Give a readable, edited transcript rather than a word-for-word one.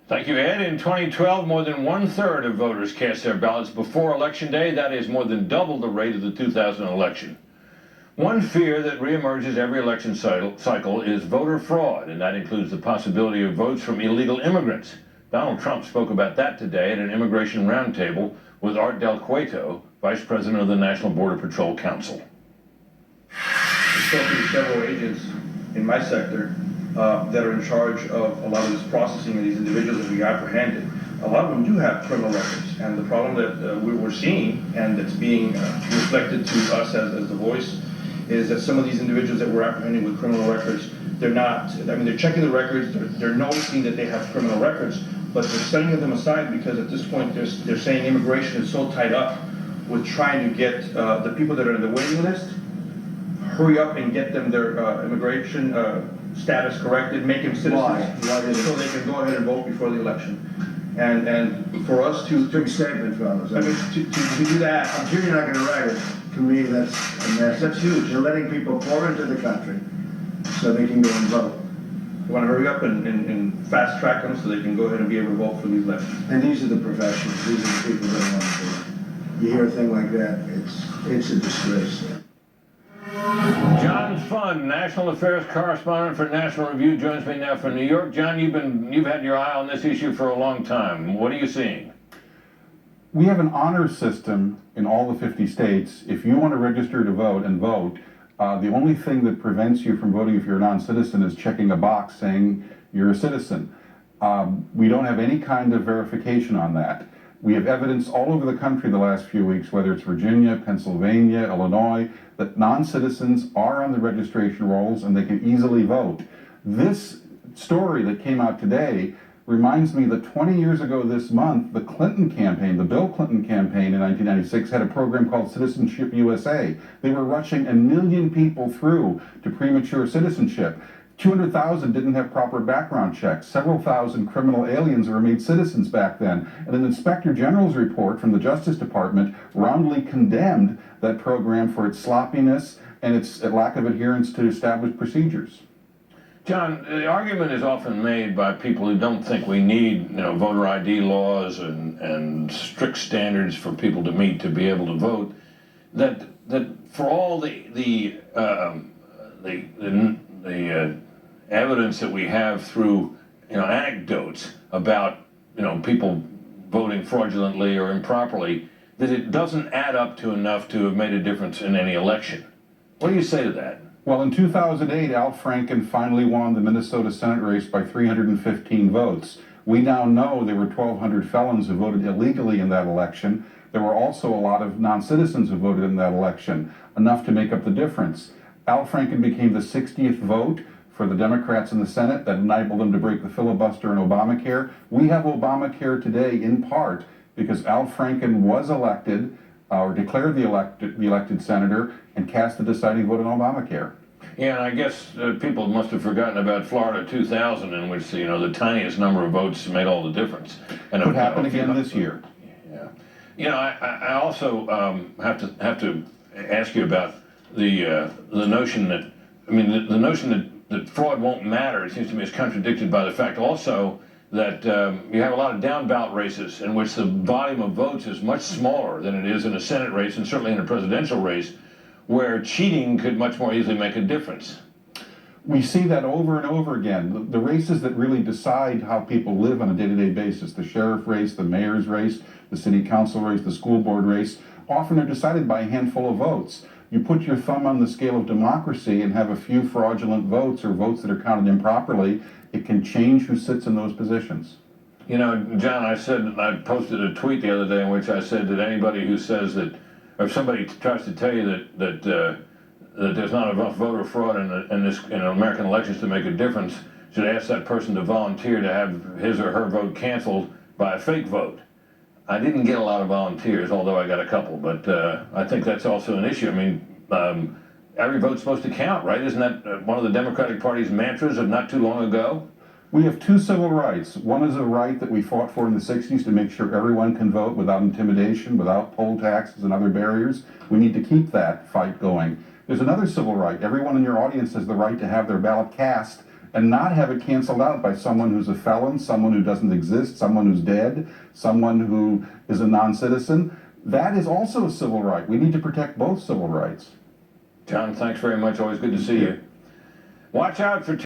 Thank you, Ed. In 2012, more than one-third of voters cast their ballots before Election Day. That is more than double the rate of the 2000 election. One fear that reemerges every election cycle is voter fraud, and that includes the possibility of votes from illegal immigrants. Donald Trump spoke about that today at an immigration roundtable with Art Del Cueto, Vice President of the National Border Patrol Council. I've spoken to several agents in my sector that are in charge of a lot of this processing of these individuals that we apprehended. A lot of them do have criminal records, and the problem that we're seeing, and that's being reflected to us as the voice, is that some of these individuals that we're apprehending with criminal records, they're not, I mean, they're checking the records, they're noticing that they have criminal records, but they're setting them aside because at this point they're saying immigration is so tied up with trying to get the people that are in the waiting list, hurry up and get them their immigration status corrected, make them citizens, so they can go ahead and vote before the election. And for us to Big statement, fellas. I mean, to do that, I'm sure you're not going to write it. To me, that's a mess. That's huge. You're letting people pour into the country so they can go and vote. we want to hurry up and fast track them so they can go ahead and be able to vote for these elections. And these are the professionals. These are the people that want to do it. You hear a thing like that, it's a disgrace. John Fund, National Affairs Correspondent for National Review, joins me now from New York. John, you've had your eye on this issue for a long time. What are you seeing? We have an honor system in all the 50 states. If you want to register to vote and vote, the only thing that prevents you from voting if you're a non-citizen is checking a box saying you're a citizen. We don't have any kind of verification on that. We have evidence all over the country the last few weeks, whether it's Virginia, Pennsylvania, Illinois, that non-citizens are on the registration rolls and they can easily vote. This story that came out today reminds me that 20 years ago this month, the Clinton campaign, the Bill Clinton campaign in 1996, had a program called Citizenship USA. They were rushing 1 million people through to premature citizenship. 200,000 didn't have proper background checks. Several thousand criminal aliens were made citizens back then. And an Inspector General's report from the Justice Department roundly condemned that program for its sloppiness and its lack of adherence to established procedures. John, the argument is often made by people who don't think we need, voter ID laws and strict standards for people to meet to be able to vote. That for all the evidence that we have through anecdotes about people voting fraudulently or improperly, that it doesn't add up to enough to have made a difference in any election. What do you say to that? Well, in 2008, Al Franken finally won the Minnesota Senate race by 315 votes. We now know there were 1,200 felons who voted illegally in that election. There were also a lot of non-citizens who voted in that election, enough to make up the difference. Al Franken became the 60th vote for the Democrats in the Senate that enabled them to break the filibuster in Obamacare. We have Obamacare today in part because Al Franken was elected or declared the elected senator and cast the deciding vote on Obamacare. Yeah, and I guess people must have forgotten about Florida 2000, in which the tiniest number of votes made all the difference. And could happen again this year. Yeah, I also have to ask you about the notion that the notion that fraud won't matter. It seems to me is contradicted by the fact also that you have a lot of down ballot races in which the volume of votes is much smaller than it is in a Senate race and certainly in a presidential race, where cheating could much more easily make a difference. We see that over and over again. The races that really decide how people live on a day-to-day basis, the sheriff race, the mayor's race, the city council race, the school board race, often are decided by a handful of votes. You put your thumb on the scale of democracy and have a few fraudulent votes or votes that are counted improperly, it can change who sits in those positions. John, I posted a tweet the other day in which I said that anybody who says that, or if somebody tries to tell you that there's not enough voter fraud in American elections to make a difference, should ask that person to volunteer to have his or her vote canceled by a fake vote. I didn't get a lot of volunteers, although I got a couple, but I think that's also an issue. Every vote's supposed to count, right? Isn't that one of the Democratic Party's mantras of not too long ago? We have two civil rights. One is a right that we fought for in the 60s to make sure everyone can vote without intimidation, without poll taxes and other barriers. We need to keep that fight going. There's another civil right. Everyone in your audience has the right to have their ballot cast and not have it canceled out by someone who's a felon, someone who doesn't exist, someone who's dead, someone who is a non-citizen. That is also a civil right. We need to protect both civil rights. John, thanks very much. Always good to see you. Watch out for